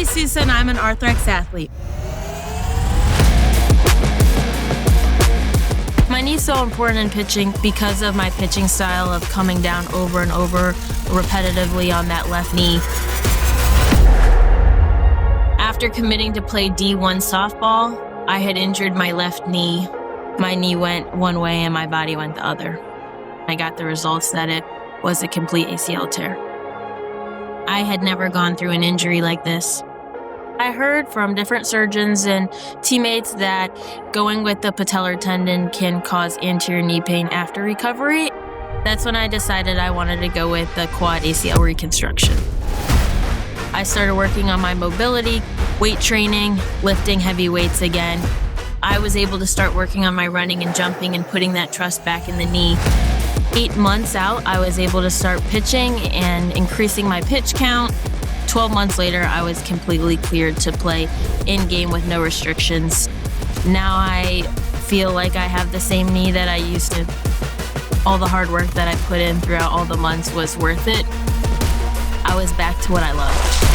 Natalie Susa, and I'm an Arthrex athlete. My knee's so important in pitching because of my pitching style of coming down over and over repetitively on that left knee. After committing to play D1 softball, I had injured my left knee. My knee went one way and my body went the other. I got the results that it was a complete ACL tear. I had never gone through an injury like this. I heard from different surgeons and teammates that going with the patellar tendon can cause anterior knee pain after recovery. That's when I decided I wanted to go with the quad ACL reconstruction. I started working on my mobility, weight training, lifting heavy weights again. I was able to start working on my running and jumping and putting that trust back in the knee. 8 months out, I was able to start pitching and increasing my pitch count. 12 months later, I was completely cleared to play in-game with no restrictions. Now I feel like I have the same knee that I used to. All the hard work that I put in throughout all the months was worth it. I was back to what I love.